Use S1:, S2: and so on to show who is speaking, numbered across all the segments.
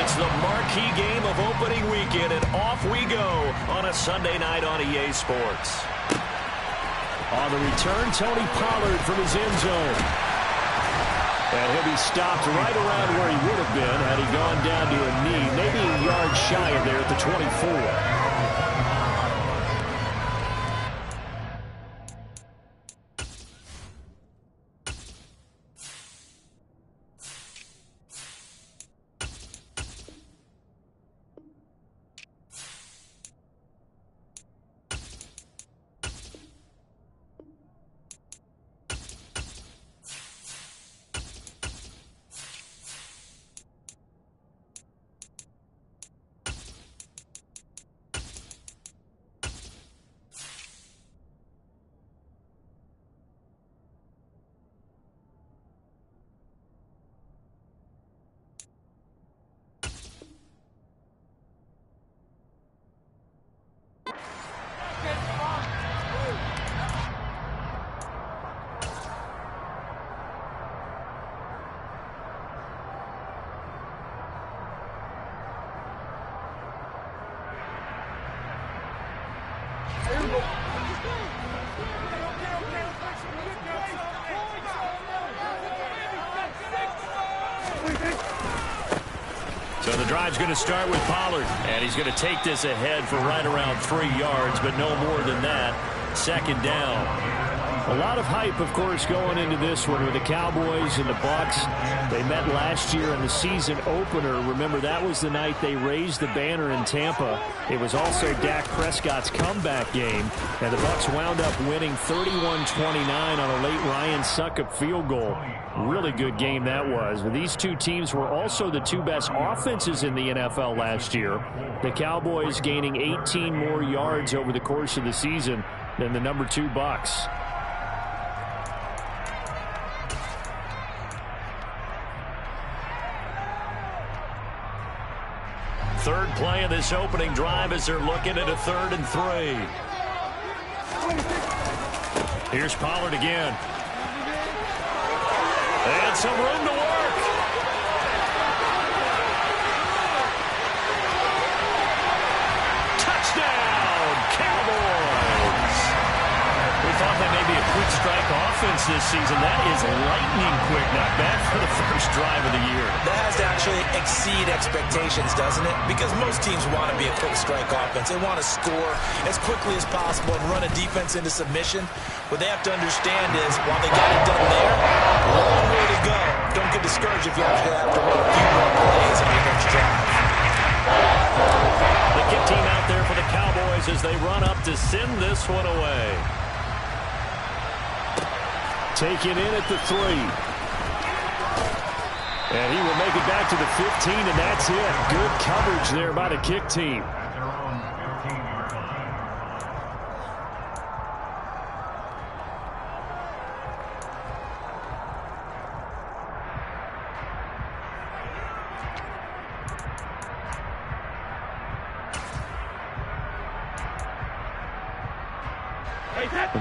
S1: It's the marquee game of opening weekend, and off we go on a Sunday night on EA Sports. On the return, Tony Pollard from his end zone. And he'll be stopped right around where he would have been had he gone down to a knee, maybe a yard shy of there at the 24. So the drive's going to start with Pollard, and he's going to take this ahead for right around 3 yards, but no more than that. Second down. A lot of hype, of course, going into this one with the Cowboys and the Bucs. They met last year in the season opener. Remember, that was the night they raised the banner in Tampa. It was also Dak Prescott's comeback game, and the Bucs wound up winning 31-29 on a late Ryan Succop field goal. Really good game that was. But these two teams were also the two best offenses in the NFL last year. The Cowboys gaining 18 more yards over the course of the season than the number 2 Bucs. Third play of this opening drive as they're looking at a 3rd and 3. Here's Pollard again. And some room to work. Touchdown, Cowboys. We thought that may be a quick strike offense this season. That is lightning quick. Not bad for the first drive of the year.
S2: That has to actually exceed expectations, doesn't it? Because most teams want to be a quick strike offense. They want to score as quickly as possible and run a defense into submission. What they have to understand is, while they got it done there, long way to go. Don't get discouraged if you actually have to run a few more plays on your next drive.
S1: The kick team out there for the Cowboys as they run up to send this one away. Taken in at the 3. And he will make it back to the 15, and that's it. Good coverage there by the kick team.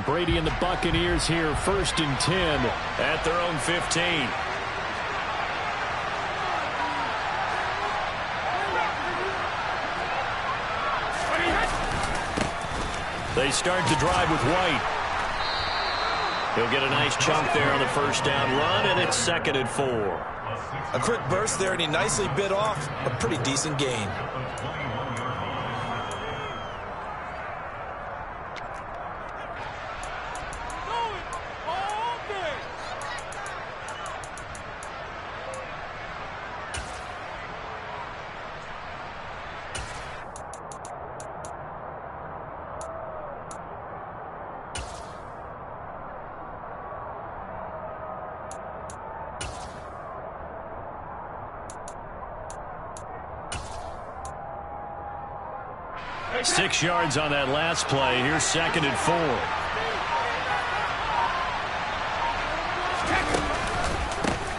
S1: Brady and the Buccaneers here, 1st and 10 at their own 15. They start the drive with White. He'll get a nice chunk there on the first down run, and it's 2nd and 4.
S2: A quick burst there, and he nicely bit off a pretty decent gain.
S1: Six yards on that last play. Here's 2nd and 4.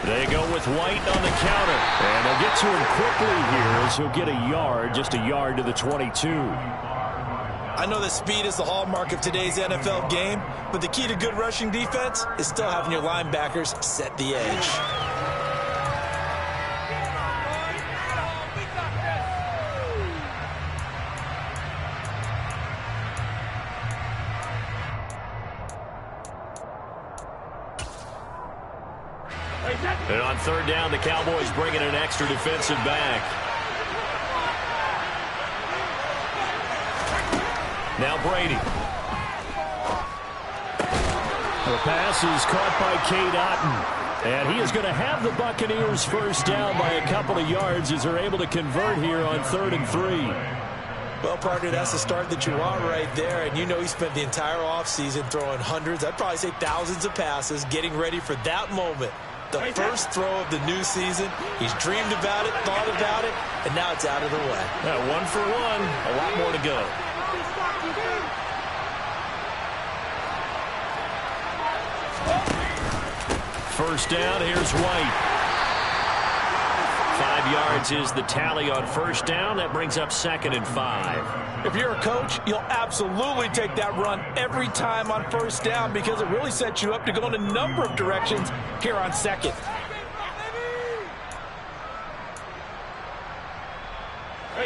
S1: They go with White on the counter. And they'll get to him quickly here as he'll get a yard, just a yard to the 22.
S2: I know that speed is the hallmark of today's NFL game, but the key to good rushing defense is still having your linebackers set the edge.
S1: And on third down, the Cowboys bring in an extra defensive back. Now Brady. The pass is caught by Cade Otton. And he is going to have the Buccaneers first down by a couple of yards as they're able to convert here on 3rd and 3.
S2: Well, partner, that's the start that you want right there. And you know he spent the entire offseason throwing hundreds, I'd probably say thousands of passes, getting ready for that moment. The first throw of the new season. He's dreamed about it, thought about it, and now it's out of the way.
S1: Yeah, 1 for 1. A lot more to go. First down, here's White. 5 yards is the tally on first down. That brings up 2nd and 5.
S2: If you're a coach, you'll absolutely take that run every time on first down because it really sets you up to go in a number of directions here on 2nd.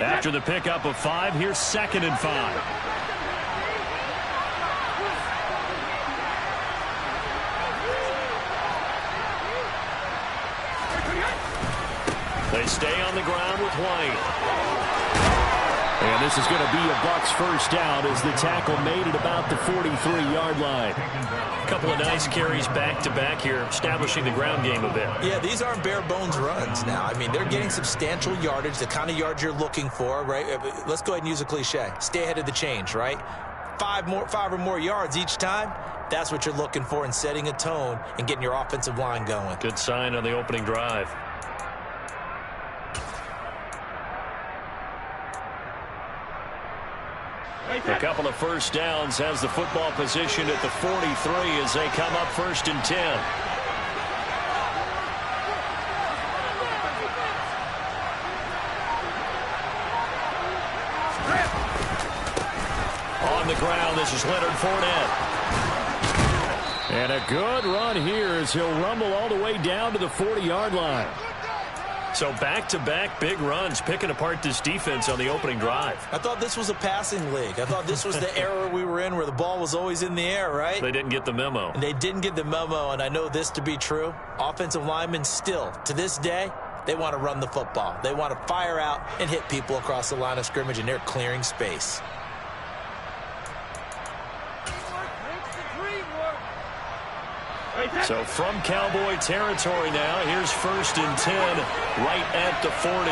S1: After the pickup of 5, here's 2nd and 5. They stay on the ground with White. And this is going to be a Bucs first down as the tackle made at about the 43-yard line. A couple of nice carries back-to-back here, establishing the ground game a bit.
S2: Yeah, these aren't bare-bones runs now. I mean, they're getting substantial yardage, the kind of yards you're looking for, right? Let's go ahead and use a cliche. Stay ahead of the change, right? 5 or more yards each time. That's what you're looking for in setting a tone and getting your offensive line going.
S1: Good sign on the opening drive. A couple of first downs, has the football position at the 43 as they come up 1st and 10. On the ground, this is Leonard Fournette. And a good run here as he'll rumble all the way down to the 40-yard line. So back-to-back big runs, picking apart this defense on the opening drive.
S2: I thought this was a passing league. I thought this was the era we were in where the ball was always in the air, right?
S1: They didn't get the memo.
S2: And they didn't get the memo, and I know this to be true. Offensive linemen still, to this day, they want to run the football. They want to fire out and hit people across the line of scrimmage, and they're clearing space.
S1: So from Cowboy territory now, here's 1st and 10, right at the 40.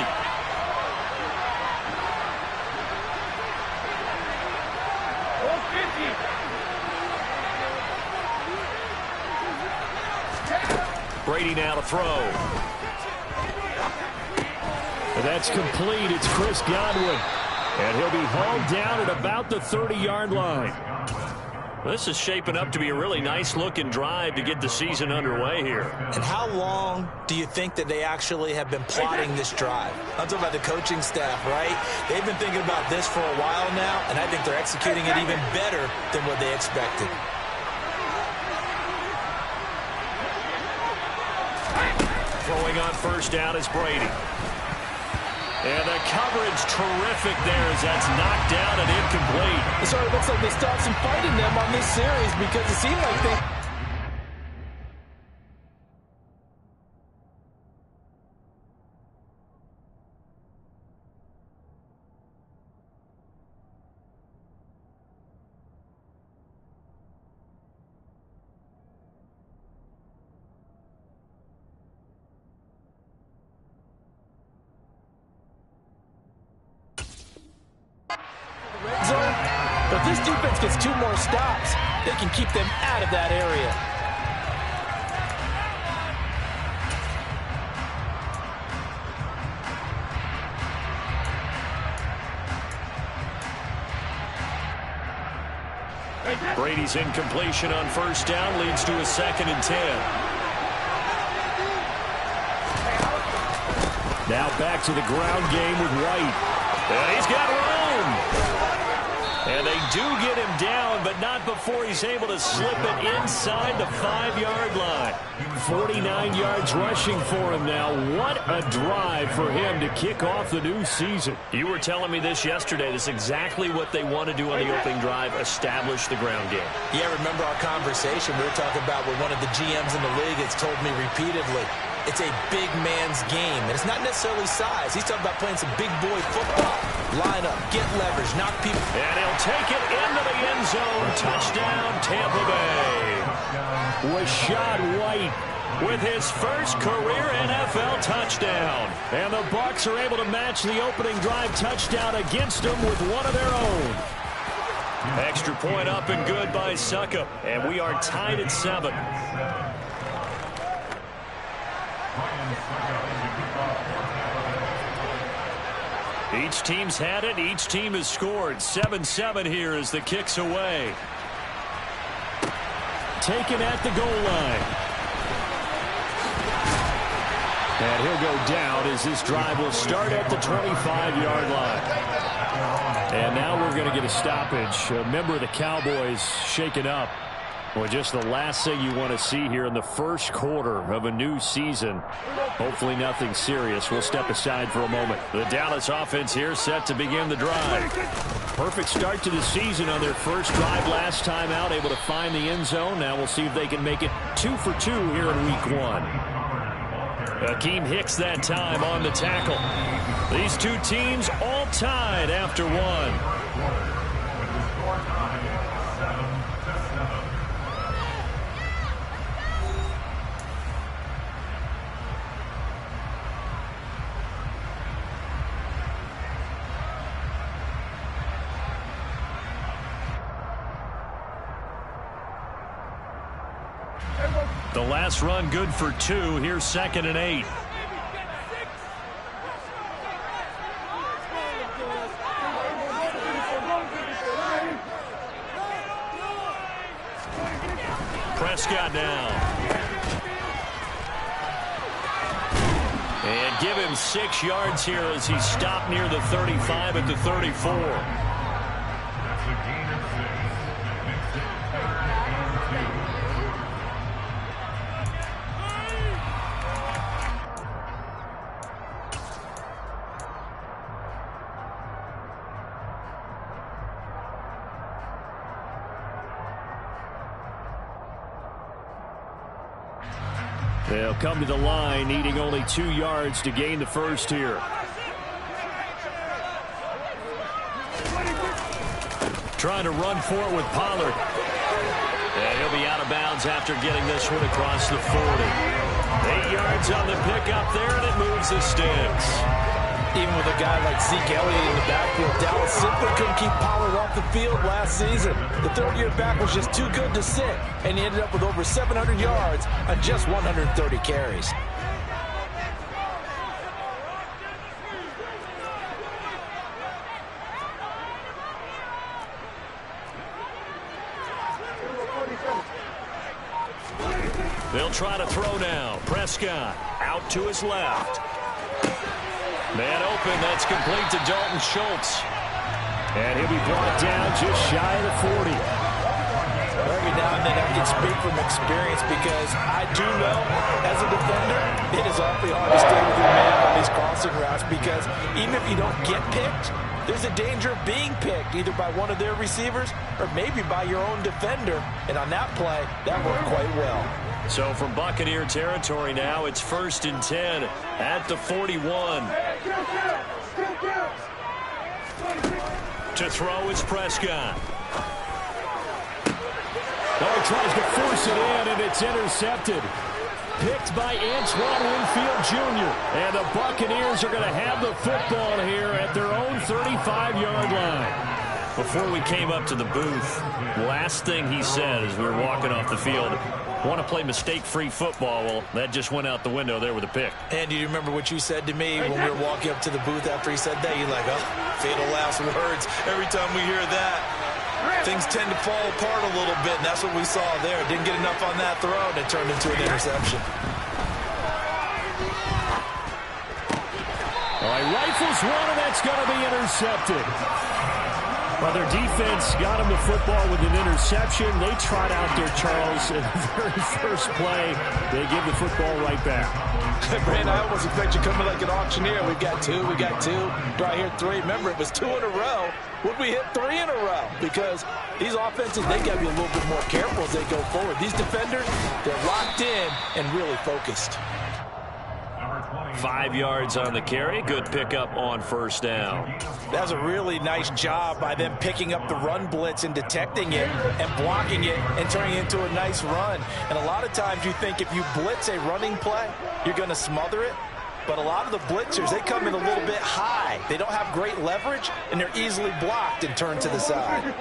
S1: Brady now to throw. And that's complete. It's Chris Godwin. And he'll be hauled down at about the 30-yard line. This is shaping up to be a really nice-looking drive to get the season underway here.
S2: And how long do you think that they actually have been plotting this drive? I'm talking about the coaching staff, right? They've been thinking about this for a while now, and I think they're executing it even better than what they expected.
S1: Throwing on first down is Brady. And the coverage terrific there as that's knocked down and incomplete.
S2: It sort of looks like they stopped some fight in them on this series because it seemed like they... But if this defense gets 2 more stops, they can keep them out of that area.
S1: Brady's incompletion on first down leads to a 2nd and 10. Now back to the ground game with White. And he's got room. And they do get him down, but not before he's able to slip it inside the 5-yard line. 49 yards rushing for him now. What a drive for him to kick off the new season. You were telling me this yesterday. This is exactly what they want to do on the opening drive, establish the ground game.
S2: Yeah, remember our conversation. We were talking about what one of the GMs in the league has told me repeatedly. it's a big man's game. And it's not necessarily size. He's talking about playing some big boy football. Line up, get leverage, knock people.
S1: And he'll take it into the end zone. Touchdown, Tampa Bay. Rashad White with his first career NFL touchdown. And the Bucs are able to match the opening drive touchdown against them with one of their own. Extra point up and good by Succop. And we are tied at 7. Each team's had it. Each team has scored. 7-7 here as the kick's away. Taken at the goal line. And he'll go down as this drive will start at the 25-yard line. And now we're going to get a stoppage. A member of the Cowboys shaken up. Well, just the last thing you want to see here in the first quarter of a new season. Hopefully nothing serious. We'll step aside for a moment. The Dallas offense here set to begin the drive. Perfect start to the season on their first drive last time out, able to find the end zone. Now we'll see if they can make it 2 for 2 here in week 1. Akeem Hicks that time on the tackle. These two teams all tied after 1. The last run good for 2. Here's 2nd and 8. Prescott now. And give him 6 yards here as he stopped near the 35 at the 34. They'll come to the line, needing only 2 yards to gain the first here. Trying to run for it with Pollard. And he'll be out of bounds after getting this one across the 40. 8 yards on the pickup there, and it moves the sticks.
S2: Even with a guy like Zeke Elliott in the backfield, Dallas simply couldn't keep Pollard off the field last season. The third-year back was just too good to sit, and he ended up with over 700 yards on just 130 carries.
S1: They'll try to throw now. Prescott out to his left. Man open, that's complete to Dalton Schultz. And he'll be brought down just shy of the 40.
S2: Every now and then I can speak from experience because I do know, as a defender, it is awfully hard to stay with your man on these crossing routes because even if you don't get picked, there's a danger of being picked either by one of their receivers or maybe by your own defender. And on that play, that worked quite well.
S1: So from Buccaneer territory now, it's 1st and 10 at the 41. To throw is Prescott. Oh, he tries to force it in, and it's intercepted. Picked by Antoine Winfield Jr. And the Buccaneers are going to have the football here at their own 35-yard line. Before we came up to the booth, last thing he said as we were walking off the field, want to play mistake-free football. Well, that just went out the window there with a pick.
S2: And do you remember what you said to me when we were walking up to the booth after he said that? You're like, oh, fatal last words. Every time we hear that, things tend to fall apart a little bit, and that's what we saw there. Didn't get enough on that throw, and it turned into an interception.
S1: All right, rifles one, and that's going to be intercepted. Well, their defense got him the football with an interception. They trot out there, Charles, in the very first play. They give the football right back.
S2: Brand, I almost expect you coming like an auctioneer. We got two. Do I hear 3? Remember, it was 2 in a row. Would we hit 3 in a row? Because these offenses, they got to be a little bit more careful as they go forward. These defenders, they're locked in and really focused.
S1: 5 yards on the carry. Good pickup on first down.
S2: That's a really nice job by them picking up the run blitz and detecting it and blocking it and turning it into a nice run. And a lot of times you think if you blitz a running play, you're going to smother it. But a lot of the blitzers, they come in a little bit high. They don't have great leverage, and they're easily blocked and turned to the side.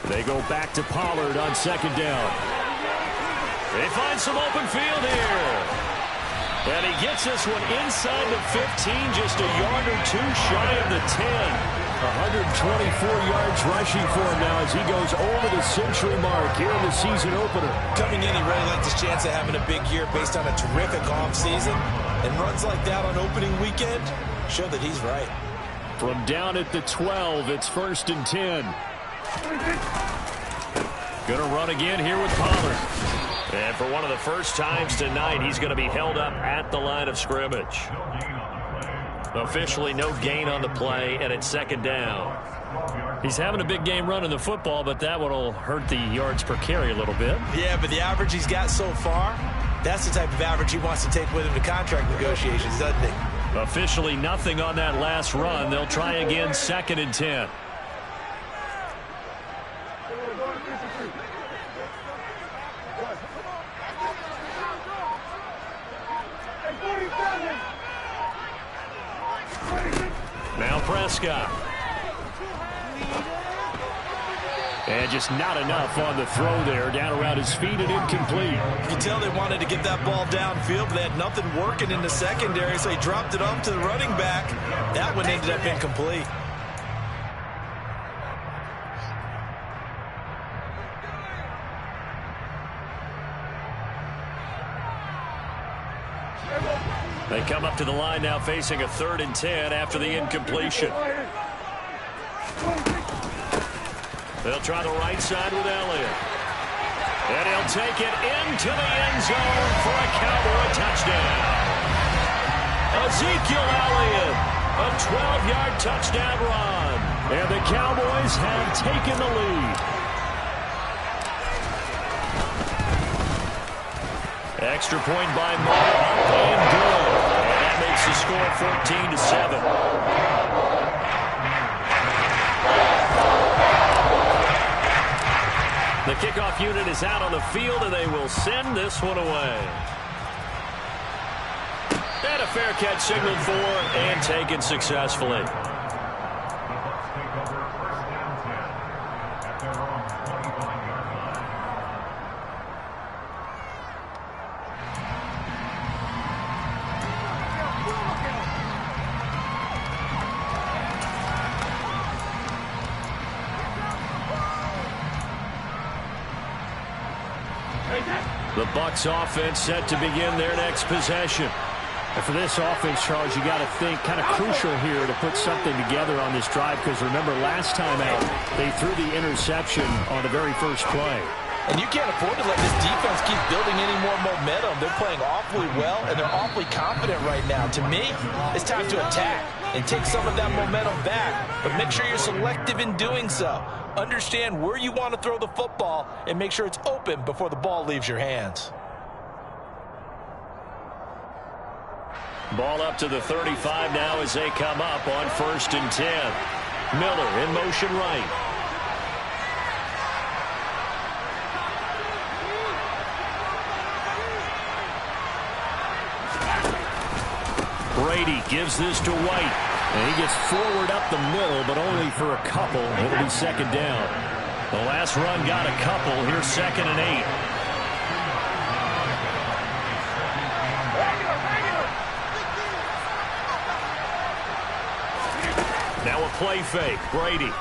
S1: They go back to Pollard on second down. They find some open field here. And he gets this one inside the 15, just a yard or two shy of the 10. 124 yards rushing for him now as he goes over the century mark here in the season opener.
S2: Coming in, he really liked his chance of having a big year based on a terrific offseason. And runs like that on opening weekend show that he's right.
S1: From down at the 12, it's 1st and 10. Gonna run again here with Pollard. And for one of the first times tonight, he's going to be held up at the line of scrimmage. Officially no gain on the play, and it's second down. He's having a big game running the football, but that one will hurt the yards per carry a little bit.
S2: Yeah, but the average he's got so far, that's the type of average he wants to take with him to contract negotiations, doesn't he?
S1: Officially nothing on that last run. They'll try again, 2nd and 10. Now Prescott. And just not enough on the throw there. Down around his feet and incomplete.
S2: You can tell they wanted to get that ball downfield, but they had nothing working in the secondary, so he dropped it off to the running back. That one ended up incomplete.
S1: They come up to the line now facing a 3rd and 10 after the incompletion. They'll try the right side with Elliott. And he'll take it into the end zone for a Cowboy touchdown. Ezekiel Elliott, a 12-yard touchdown run. And the Cowboys have taken the lead. Extra point by Moore, and good. And that makes the score 14-7. The kickoff unit is out on the field, and they will send this one away. And a fair catch signaled for and taken successfully. The Bucs offense set to begin their next possession. And for this offense, Charles, you got to think kind of crucial here to put something together on this drive, because remember last time out they threw the interception on the very first play.
S2: And you can't afford to let this defense keep building any more momentum. They're playing awfully well, and they're awfully confident right now. To me, it's time to attack and take some of that momentum back, but make sure you're selective in doing so. Understand where you want to throw the football and make sure it's open before the ball leaves your hands.
S1: Ball up to the 35 now as they come up on 1st and 10. Miller in motion right. Brady gives this to White. And he gets forward up the middle, but only for a couple. It'll be 2nd down. The last run got a couple. Here's 2nd and 8. Now a play fake. Brady.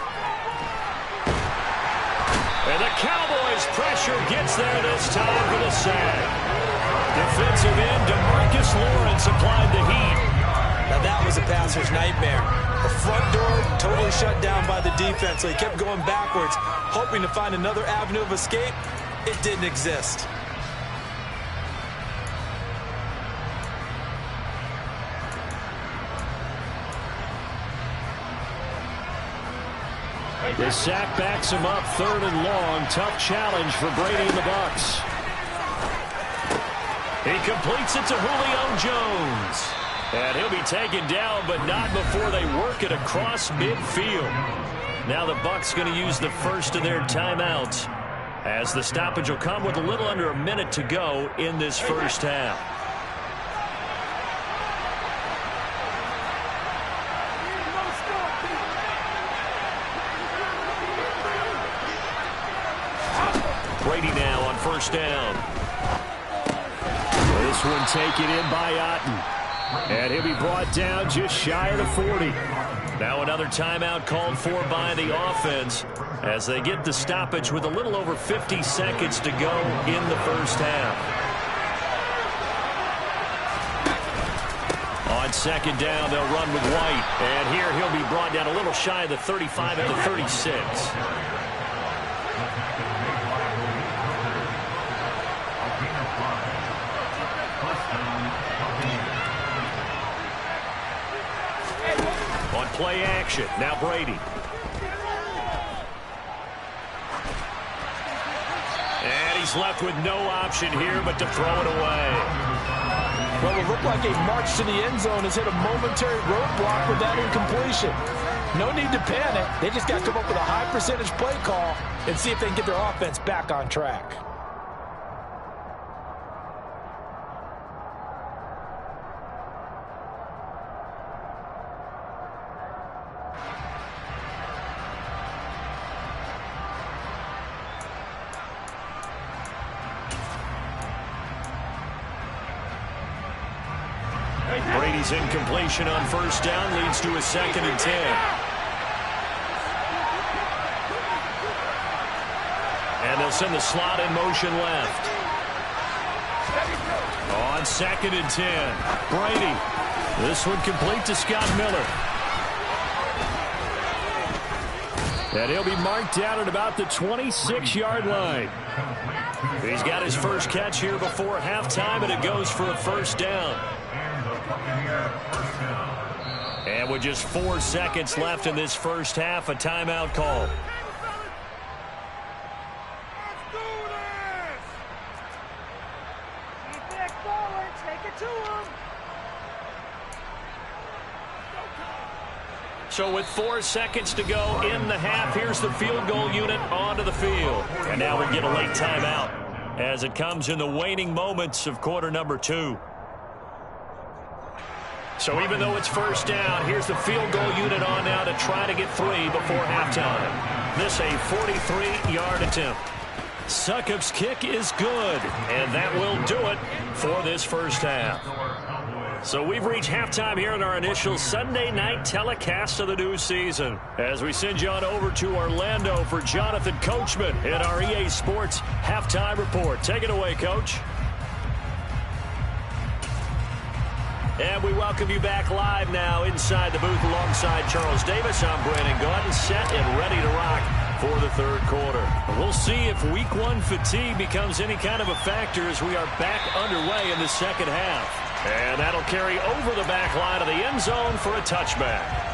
S1: And the Cowboys' pressure gets there this time for the sack. Defensive end DeMarcus Lawrence applied the heat.
S2: Now that was a passer's nightmare. The front door totally shut down by the defense, so he kept going backwards, hoping to find another avenue of escape. It didn't exist.
S1: The sack backs him up, 3rd and long. Tough challenge for Brady and the Bucs. He completes it to Julio Jones. And he'll be taken down, but not before they work it across midfield. Now the Bucs going to use the first of their timeouts, as the stoppage will come with a little under a minute to go in this first half. Brady now on first down. This one taken in by Otten. And he'll be brought down just shy of the 40. Now another timeout called for by the offense as they get the stoppage with a little over 50 seconds to go in the first half. On second down, they'll run with White. And here he'll be brought down a little shy of the 35 at the 36. On play action, now Brady. And he's left with no option here but to throw it away.
S2: Well, it looked like a march to the end zone has hit a momentary roadblock with that incompletion. No need to panic. They just got to come up with a high percentage play call and see if they can get their offense back on track.
S1: Brady's incompletion on first down leads to a 2nd and 10. And they'll send the slot in motion left. On 2nd and 10, Brady. This one complete to Scott Miller. And he'll be marked down at about the 26-yard line. He's got his first catch here before halftime, and it goes for a first down. And with just 4 seconds left in this first half, a timeout call. So with 4 seconds to go in the half, here's the field goal unit onto the field. And now we get a late timeout as it comes in the waning moments of quarter number 2. So even though it's first down, here's the field goal unit on now to try to get 3 before halftime. This a 43-yard attempt. Succop's kick is good, and that will do it for this first half. So we've reached halftime here in our initial Sunday night telecast of the new season, as we send you on over to Orlando for Jonathan Coachman in our EA Sports halftime report. Take it away, Coach. And we welcome you back live now inside the booth alongside Charles Davis. I'm Brandon Gaudin, set and ready to rock for the third quarter. We'll see if week 1 fatigue becomes any kind of a factor as we are back underway in the second half. And that'll carry over the back line of the end zone for a touchback.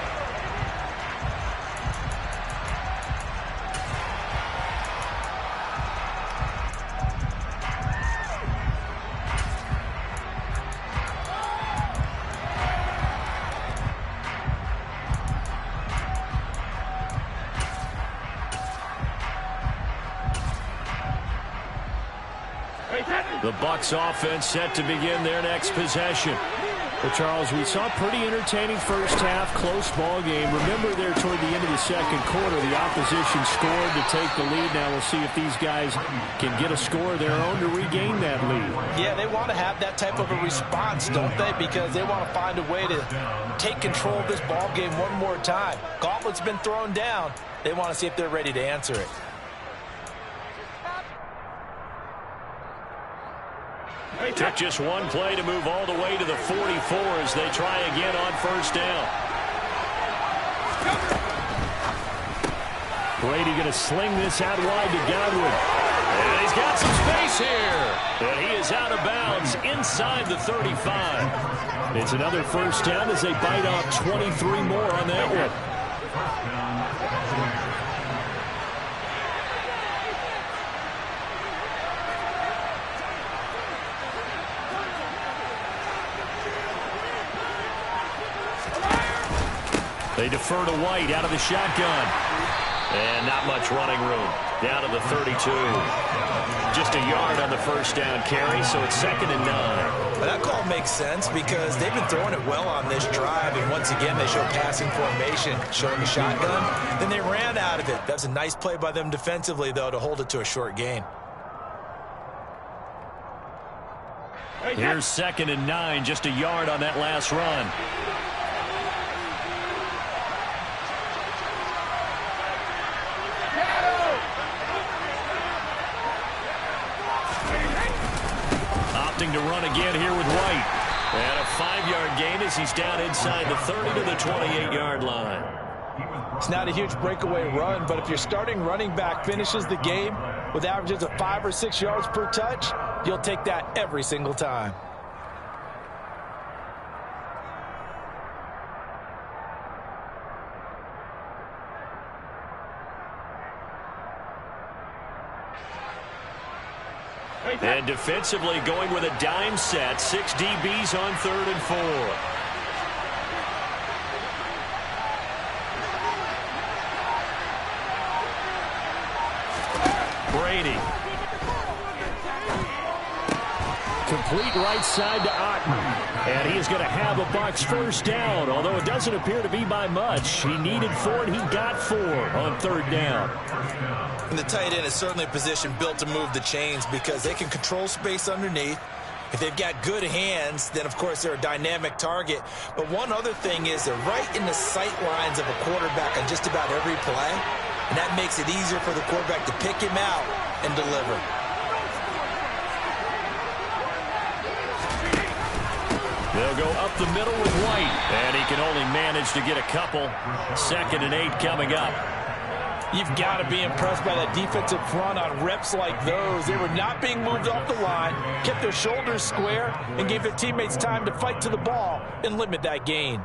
S1: The Bucs offense set to begin their next possession.
S3: Well, Charles, we saw a pretty entertaining first half, close ball game. Remember there toward the end of the second quarter, the opposition scored to take the lead. Now we'll see if these guys can get a score of their own to regain that lead.
S2: Yeah, they want to have that type of a response, don't they? Because they want to find a way to take control of this ball game one more time. Gauntlet's been thrown down. They want to see if they're ready to answer it.
S1: Took just one play to move all the way to the 44 as they try again on first down.
S3: Brady going to sling this out wide to Godwin.
S1: And he's got some space here. And he is out of bounds inside the 35.
S3: It's another first down as they bite off 23 more on that one.
S1: They defer to White out of the shotgun. And not much running room. Down to the 32. Just a yard on the first down carry, so it's 2nd and 9.
S2: Well, that call makes sense because they've been throwing it well on this drive, and once again they show passing formation, showing a shotgun. Then they ran out of it. That's a nice play by them defensively, though, to hold it to a short gain.
S1: Here's 2nd and 9, just a yard on that last run. Opting to run again here with White. And a 5-yard gain as he's down inside the 30 to the 28-yard line.
S2: It's not a huge breakaway run, but if your starting running back finishes the game with averages of 5 or 6 yards per touch, you'll take that every single time.
S1: And defensively going with a dime set. 6 DBs on 3rd and 4. Brady.
S3: Complete right side to Otten. And he is going to have a Bucs first down, although it doesn't appear to be by much. He needed 4, and he got 4 on 3rd down.
S2: And the tight end is certainly a position built to move the chains because they can control space underneath. If they've got good hands, then, of course, they're a dynamic target. But one other thing is they're right in the sight lines of a quarterback on just about every play, and that makes it easier for the quarterback to pick him out and deliver.
S1: They'll go up the middle with White, and he can only manage to get a couple. 2nd and 8 coming up.
S2: You've got to be impressed by that defensive front on reps like those. They were not being moved off the line, kept their shoulders square, and gave their teammates time to fight to the ball and limit that gain.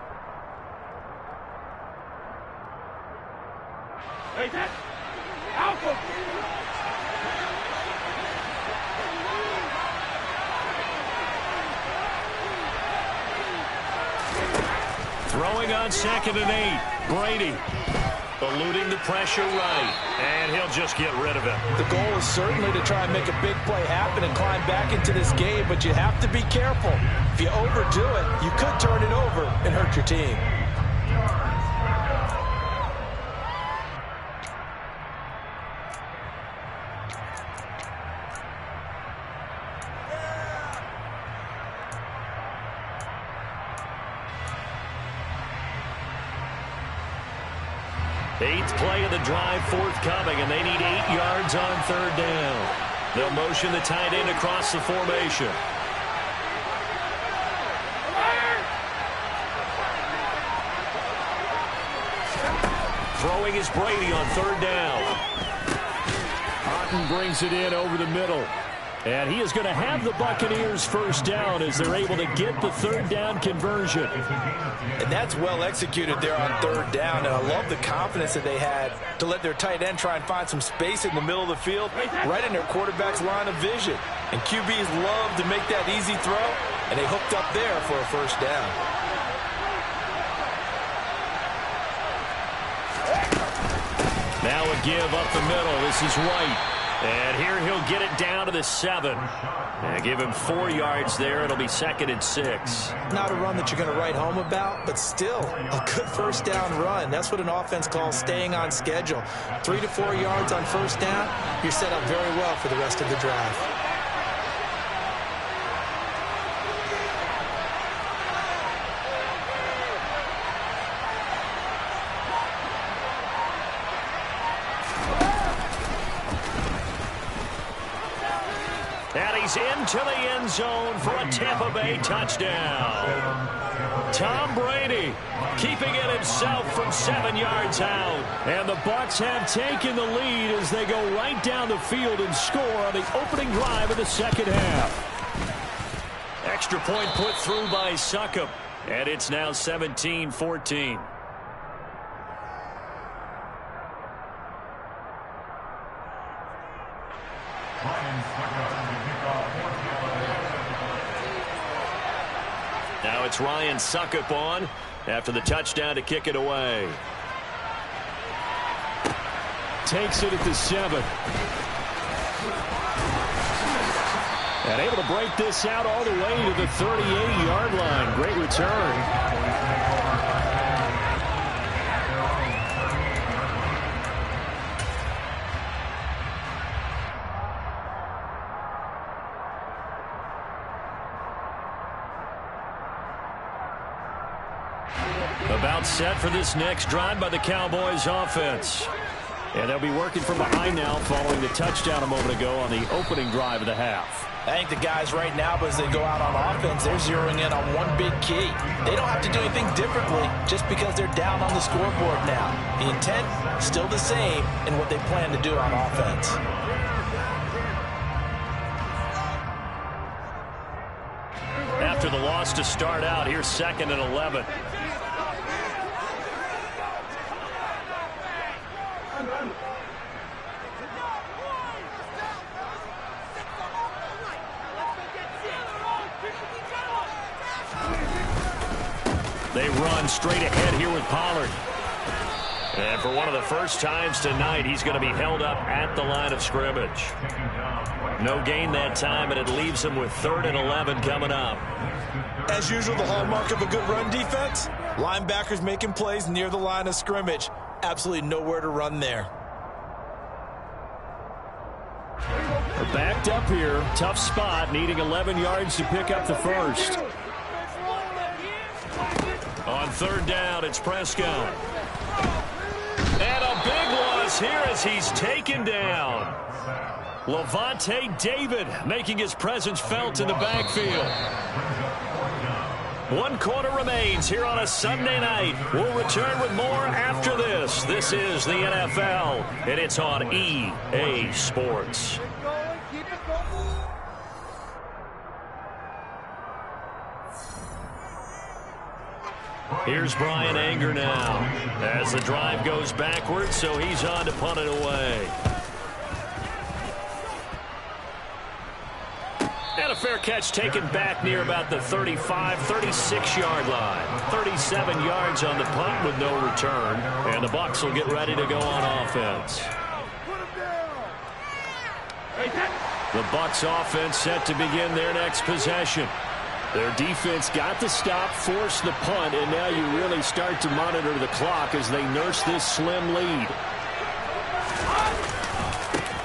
S1: Throwing on 2nd and 8. Brady. Eluding the pressure right, and he'll just get rid of it.
S2: The goal is certainly to try and make a big play happen and climb back into this game, but you have to be careful. If you overdo it, you could turn it over and hurt your team.
S1: Eighth play of the drive forthcoming, and they need 8 yards on 3rd down. They'll motion the tight end across the formation. Throwing is Brady on 3rd down.
S3: Otten brings it in over the middle. And he is going to have the Buccaneers first down as they're able to get the 3rd down conversion.
S2: And that's well executed there on 3rd down. And I love the confidence that they had to let their tight end try and find some space in the middle of the field, right in their quarterback's line of vision. And QBs love to make that easy throw, and they hooked up there for a first down.
S1: Now a give up the middle. This is White. And here he'll get it down to the 7. And give him 4 yards there. It'll be 2nd and 6.
S2: Not a run that you're going to write home about, but still a good first down run. That's what an offense calls staying on schedule. 3 to 4 yards on first down, you're set up very well for the rest of the drive.
S1: And he's into the end zone for a Tampa Bay touchdown. Tom Brady keeping it himself from 7 yards out.
S3: And the Bucs have taken the lead as they go right down the field and score on the opening drive of the second half.
S1: Extra point put through by Succop. And it's now 17-14. Now it's Ryan Suckup on after the touchdown to kick it away.
S3: Takes it at the 7. And able to break this out all the way to the 38-yard line. Great return.
S1: About set for this next drive by the Cowboys offense. And they'll be working from behind now following the touchdown a moment ago on the opening drive of the half.
S2: I think the guys right now, as they go out on offense, they're zeroing in on one big key. They don't have to do anything differently just because they're down on the scoreboard now. The intent, still the same in what they plan to do on offense.
S1: After the loss to start out, here's 2nd and 11. They run straight ahead here with Pollard. And for one of the first times tonight, he's going to be held up at the line of scrimmage. No gain that time, and it leaves him with 3rd and 11 coming up.
S2: As usual, the hallmark of a good run defense, linebackers making plays near the line of scrimmage. Absolutely nowhere to run there.
S3: They're backed up here. Tough spot, needing 11 yards to pick up the first.
S1: On 3rd down, it's Prescott. And a big loss here as he's taken down. Levante David making his presence felt in the backfield. 1 quarter remains here on a Sunday night. We'll return with more after this. This is the NFL, and it's on EA Sports. Here's Brian Anger now as the drive goes backwards, so he's on to punt it away. And a fair catch taken back near about the 35, 36-yard line. 37 yards on the punt with no return. And the Bucs will get ready to go on offense. The Bucs offense set to begin their next possession. Their defense got the stop, forced the punt, and now you really start to monitor the clock as they nurse this slim lead.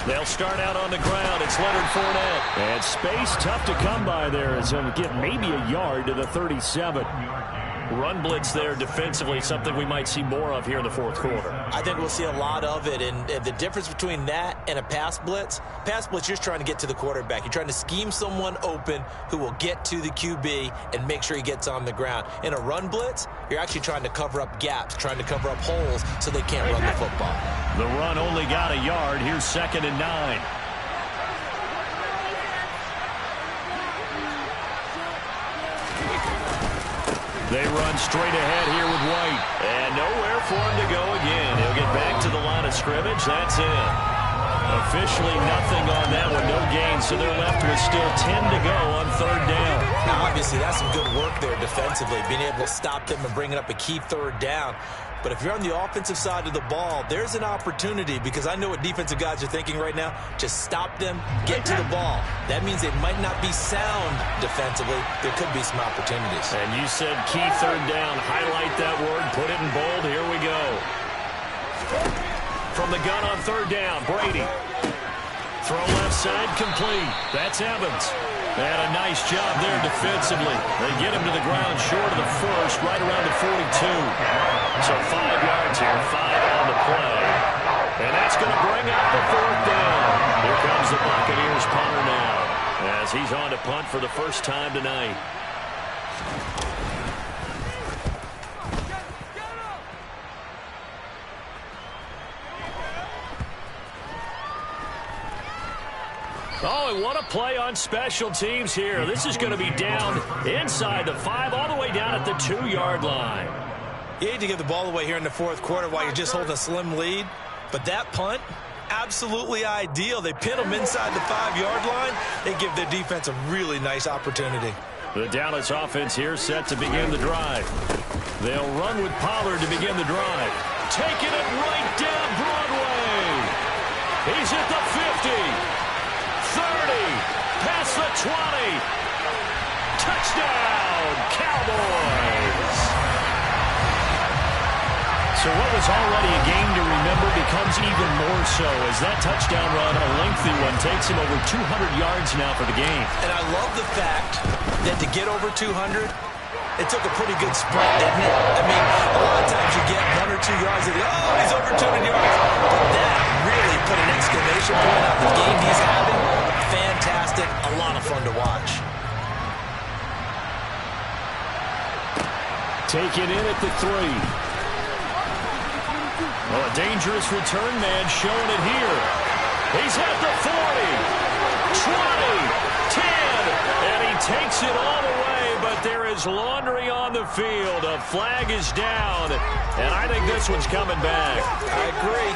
S1: They'll start out on the ground. It's Leonard Fournette. And space tough to come by there as he'll get maybe a yard to the 37. Run blitz there defensively, something we might see more of here in the 4th quarter.
S2: I think we'll see a lot of it, and the difference between that and a pass blitz, you're just trying to get to the quarterback. You're trying to scheme someone open who will get to the QB and make sure he gets on the ground. In a run blitz, you're actually trying to cover up gaps, trying to cover up holes so they can't run the football.
S1: The run only got a yard. Here's 2nd and 9. They run straight ahead here with White. And nowhere for him to go again. He'll get back to the line of scrimmage. That's it. Officially nothing on that one. No gain. So they're left with still 10 to go on 3rd down.
S2: Now, obviously, that's some good work there defensively, being able to stop them and bringing up a key 3rd down. But if you're on the offensive side of the ball, there's an opportunity, because I know what defensive guys are thinking right now. Just stop them, get to the ball. That means they might not be sound defensively. There could be some opportunities.
S1: And you said key 3rd down. Highlight that word. Put it in bold. Here we go. From the gun on 3rd down, Brady. Throw left side, complete. That's Evans. And a nice job there defensively. They get him to the ground short of the first, right around the 42. So 5 yards here, 5 on the play. And that's going to bring up the 4th down. Here comes the Buccaneers punter now, as he's on to punt for the first time tonight. Oh, and what a play on special teams here. This is going to be down inside the 5, all the way down at the 2-yard line.
S2: You hate to give the ball away here in the 4th quarter while you're just holding a slim lead, but that punt, absolutely ideal. They pin them inside the 5-yard line. They give their defense a really nice opportunity.
S1: The Dallas offense here set to begin the drive. They'll run with Pollard to begin the drive. Taking it right down Broadway. He's at the 50. 30. Past the 20. Touchdown, Cowboys. So what was already a game to remember becomes even more so as that touchdown run, a lengthy one, takes him over 200 yards now for the game.
S2: And I love the fact that to get over 200, it took a pretty good sprint, didn't it? I mean, a lot of times you get 1 or 2 yards and you go, oh, he's over 200 yards. But that really put an exclamation point on the game he's having. Fantastic. A lot of fun to watch.
S3: Taken in at the 3.
S1: Well, a dangerous return man showing it here. He's at the 40, 20, 10, and he takes it all the way, but there is laundry on the field. A flag is down, and I think this one's coming back.
S2: I agree.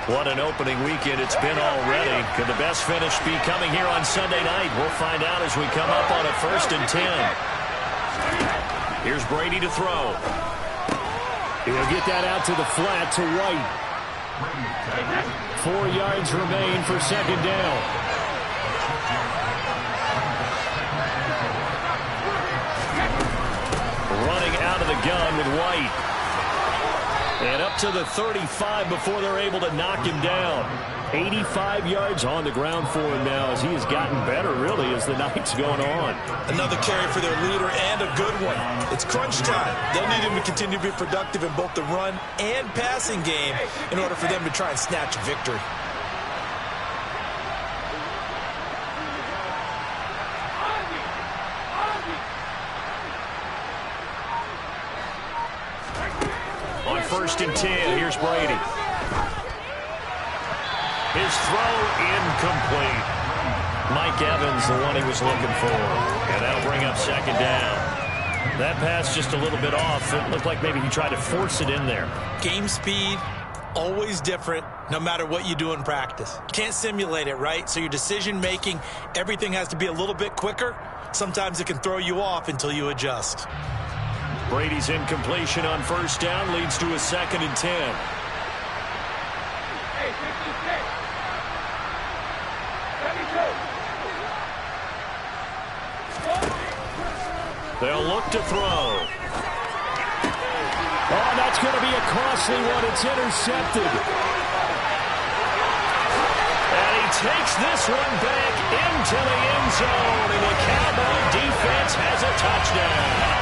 S1: What an opening weekend it's been already. Could the best finish be coming here on Sunday night? We'll find out as we come up on a 1st and 10. Here's Brady to throw.
S3: He'll get that out to the flat to White. 4 yards remain for 2nd down.
S1: Running out of the gun with White. And up to the 35 before they're able to knock him down. 85 yards on the ground for him now as he has gotten better, really, as the night's going on.
S2: Another carry for their leader and a good one. It's crunch time. They'll need him to continue to be productive in both the run and passing game in order for them to try and snatch a victory.
S1: On 1st and 10, here's Brady. His throw incomplete. Mike Evans, the one he was looking for. And that'll bring up 2nd down. That pass just a little bit off. It looked like maybe he tried to force it in there.
S2: Game speed, always different, no matter what you do in practice. Can't simulate it, right? So your decision making, everything has to be a little bit quicker. Sometimes it can throw you off until you adjust.
S1: Brady's incompletion on 1st down leads to a 2nd and 10. They'll look to throw.
S3: Oh, that's going to be a costly one. It's intercepted.
S1: And he takes this one back into the end zone, and the Cowboy defense has a touchdown.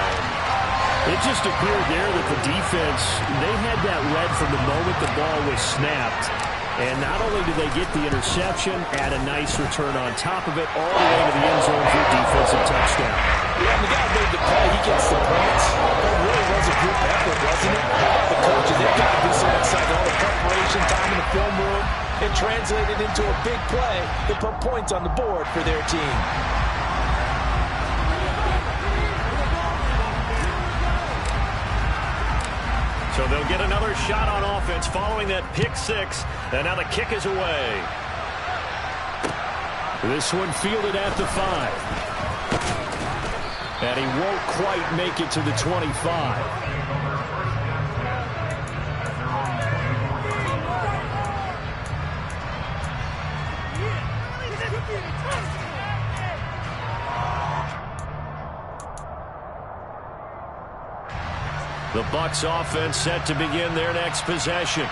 S3: It just appeared there that the defense, they had that read from the moment the ball was snapped. And not only did they get the interception, add a nice return on top of it, all the way to the end zone for a defensive touchdown.
S2: Yeah, the guy made the play. He gets the points. That really was a group effort, wasn't it? The coaches, they've got to do so excited. All the preparation time in the film room, it translated into a big play that put points on the board for their team.
S1: So they'll get another shot on offense following that pick 6. And now the kick is away.
S3: This one fielded at the 5. And he won't quite make it to the 25.
S1: The Bucs offense set to begin their next possession.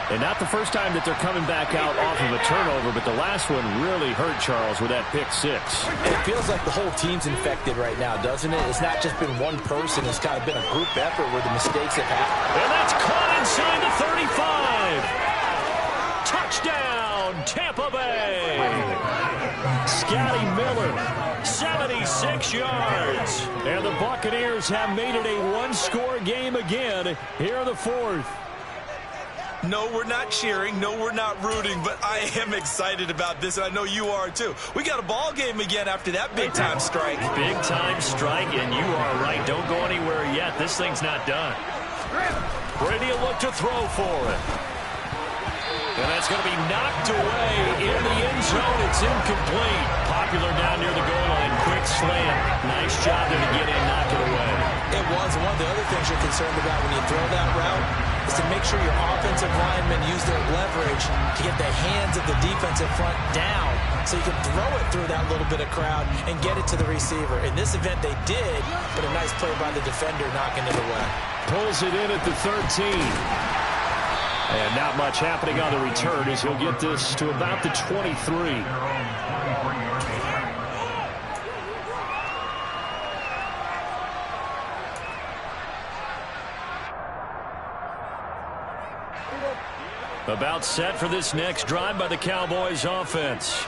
S3: And not the first time that they're coming back out off of a turnover, but the last one really hurt Charles with that pick 6.
S2: And it feels like the whole team's infected right now, doesn't it? It's not just been one person. It's kind of been a group effort where the mistakes have happened.
S1: And that's caught inside the 35. Touchdown, Tampa Bay.
S3: Scotty Miller.
S1: 76 yards.
S3: And the Buccaneers have made it a one-score game again here in the 4th.
S2: No, we're not cheering. No, we're not rooting, but I am excited about this, and I know you are too. We got a ball game again after that big-time strike.
S1: Big-time strike, and you are right. Don't go anywhere yet. This thing's not done. Brady will look to throw for it. And that's going to be knocked away in the end zone. It's incomplete. Popular down near the goal line. Quick slant. Nice job there to get in, knock it away.
S2: It was. One of the other things you're concerned about when you throw that route is to make sure your offensive linemen use their leverage to get the hands of the defensive front down so you can throw it through that little bit of crowd and get it to the receiver. In this event, they did, but a nice play by the defender knocking it away.
S3: Pulls it in at the 13.
S1: And not much happening on the return as he'll get this to about the 23. About set for this next drive by the Cowboys offense.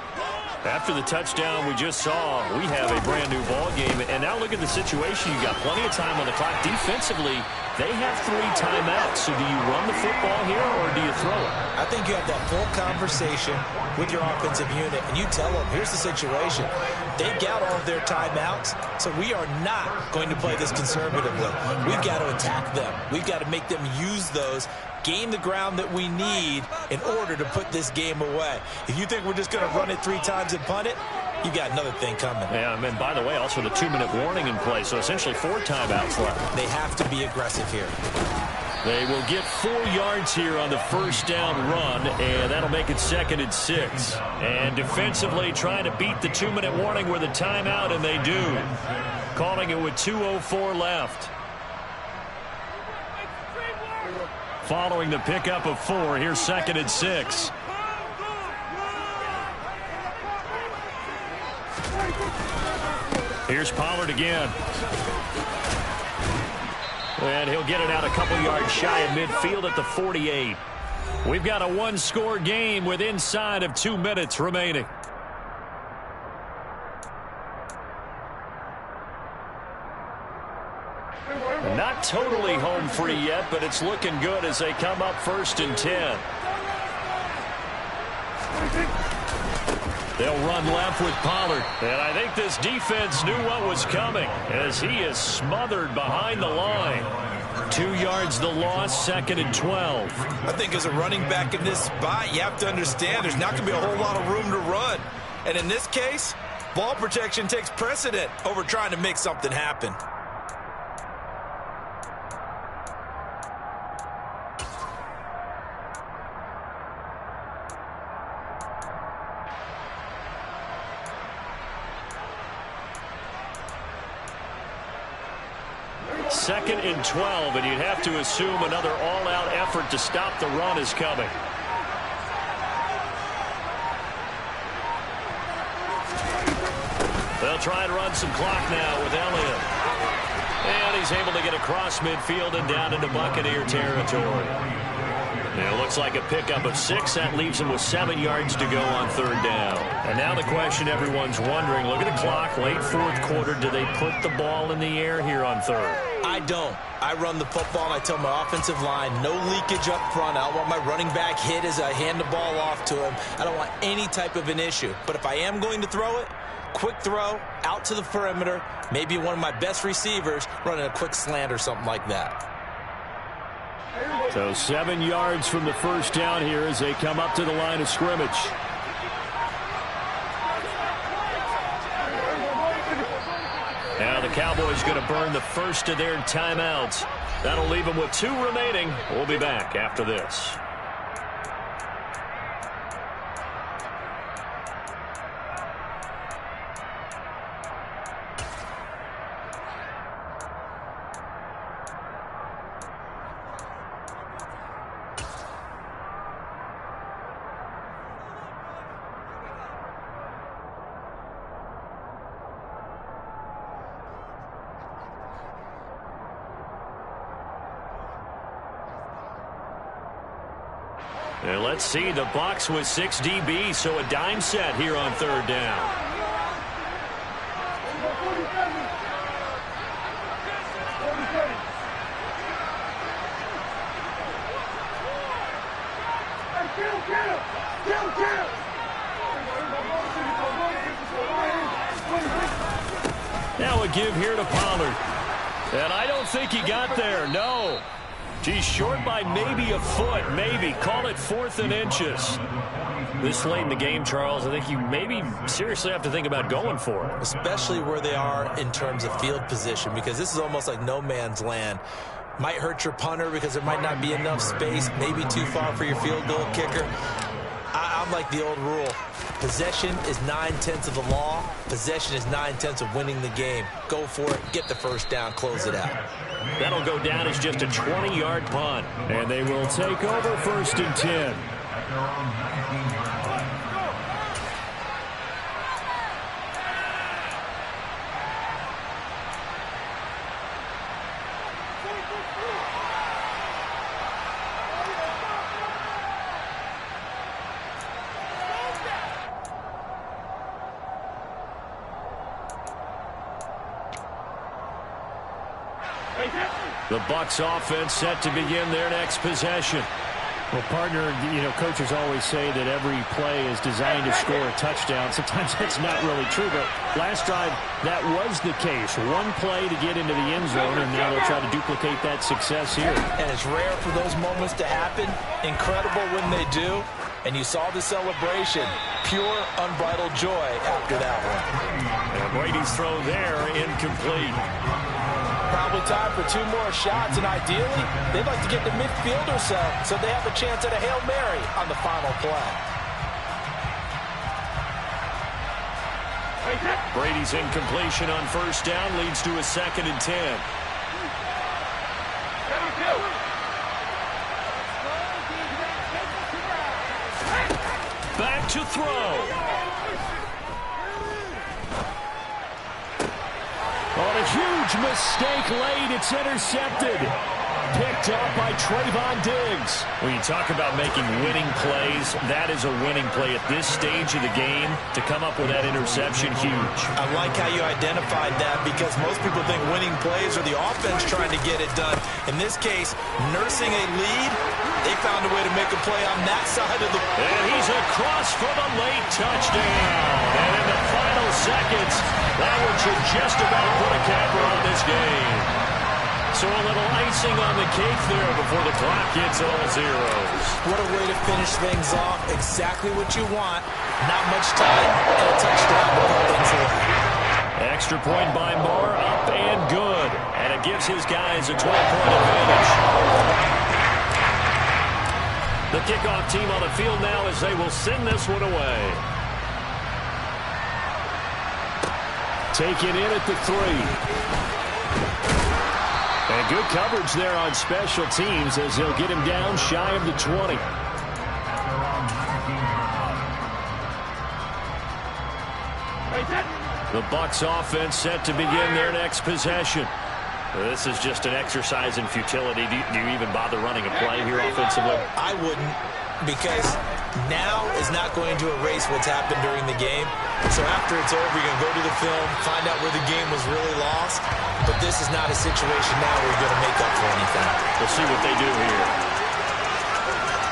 S1: After the touchdown we just saw, we have a brand new ball game. And now look at the situation. You got plenty of time on the clock. Defensively, they have 3 timeouts. So do you run the football here or do you throw it?
S2: I think you have that full conversation with your offensive unit, and you tell them, here's the situation. They've got all of their timeouts, so we are not going to play this conservatively. We've got to attack them. We've got to make them use those, gain the ground that we need in order to put this game away. If you think we're just going to run it 3 times and punt it, you got another thing coming.
S1: Yeah, and by the way, also the 2-minute warning in play, so essentially 4 timeouts left.
S2: They have to be aggressive here.
S1: They will get 4 yards here on the first down run, and that'll make it 2nd and 6. And defensively trying to beat the 2-minute warning with a timeout, and they do. Calling it with 2:04 left. Following the pickup of 4, here's 2nd and 6. Here's Pollard again. And he'll get it out a couple yards shy of midfield at the 48. We've got a 1-score game with inside of 2 minutes remaining. Not totally home free yet, but it's looking good as they come up 1st and 10. They'll run left with Pollard. And I think this defense knew what was coming as he is smothered behind the line. 2 yards the loss, 2nd and 12.
S2: I think as a running back in this spot, you have to understand there's not going to be a whole lot of room to run. And in this case, ball protection takes precedent over trying to make something happen.
S1: Second and 12, and you'd have to assume another all-out effort to stop the run is coming. They'll try and run some clock now with Elliott. And he's able to get across midfield and down into Buccaneer territory. It looks like a pickup of 6. That leaves him with 7 yards to go on 3rd down. And now the question everyone's wondering, look at the clock, late 4th quarter. Do they put the ball in the air here on 3rd?
S2: I don't. I run the football, and I tell my offensive line, no leakage up front. I don't want my running back hit as I hand the ball off to him. I don't want any type of an issue. But if I am going to throw it, quick throw, out to the perimeter, maybe one of my best receivers running a quick slant or something like that.
S3: So 7 yards from the first down here as they come up to the line of scrimmage.
S1: Now the Cowboys going to burn the first of their timeouts. That'll leave them with 2 remaining. We'll be back after this. And let's see, the Bucs with 6 DBs, so a dime set here on 3rd down. Now a give here to Pollard. And I don't think he got there, no. He's short by maybe a foot, maybe. Call it 4th and inches. This late in the game, Charles, I think you maybe seriously have to think about going for it.
S2: Especially where they are in terms of field position, because this is almost like no man's land. Might hurt your punter because there might not be enough space, maybe too far for your field goal kicker. I'm like the old rule. Possession is 9/10 of the law. Possession is 9/10 of winning the game. Go for it, get the first down, close it out.
S1: That'll go down as just a 20-yard punt.
S3: And they will take over 1st and 10.
S1: The Bucs offense set to begin their next possession.
S3: Well, partner, coaches always say that every play is designed to score a touchdown. Sometimes that's not really true, but last drive, that was the case. One play to get into the end zone, and now they'll try to duplicate that success here.
S2: And it's rare for those moments to happen. Incredible when they do. And you saw the celebration. Pure, unbridled joy after that one.
S1: And Brady's throw there, incomplete.
S2: Probably time for 2 more shots, and ideally, they'd like to get to midfield or so they have a chance at a Hail Mary on the final play.
S1: Brady's incompletion on 1st down leads to a 2nd and 10. Back to throw.
S3: On a huge mistake late, it's intercepted. Picked up by Trayvon Diggs.
S1: When you talk about making winning plays, that is a winning play at this stage of the game. To come up with that interception, huge.
S2: I like how you identified that, because most people think winning plays are the offense trying to get it done. In this case, nursing a lead, they found a way to make a play on that side of the...
S1: And he's across for the late touchdown. And in the final seconds, that one should just about put a capper on this game. So a little icing on the cake there before the clock gets all zeros.
S2: What a way to finish things off. Exactly what you want. Not much time and a touchdown to put things away.
S1: Extra point by Moore, up and good. And it gives his guys a 12-point advantage. The kickoff team on the field now as they will send this one away.
S3: Taken in at the 3. And good coverage there on special teams as they'll get him down shy of the 20.
S1: The Bucs offense set to begin their next possession. This is just an exercise in futility. Do you even bother running a play here offensively?
S2: I wouldn't, because now is not going to erase what's happened during the game. So after it's over, you're going to go to the film, find out where the game was really lost. But this is not a situation now where you're going to make up for anything.
S1: We'll see what they do here.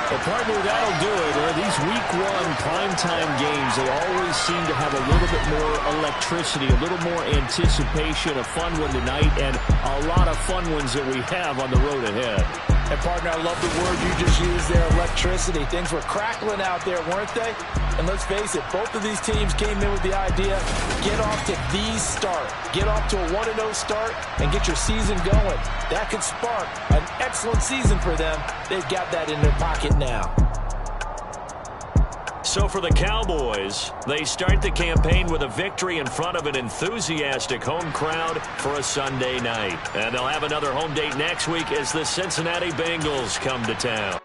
S3: Well, partner, that'll do it. These Week 1 primetime games, they always seem to have a little bit more electricity, a little more anticipation, a fun one tonight, and a lot of fun ones that we have on the road ahead.
S2: And, partner, I love the word you just used there, electricity. Things were crackling out there, weren't they? And let's face it, both of these teams came in with the idea, get off to the start. Get off to a 1-0 start and get your season going. That could spark an excellent season for them. They've got that in their pocket now.
S1: So for the Cowboys, they start the campaign with a victory in front of an enthusiastic home crowd for a Sunday night. And they'll have another home date next week as the Cincinnati Bengals come to town.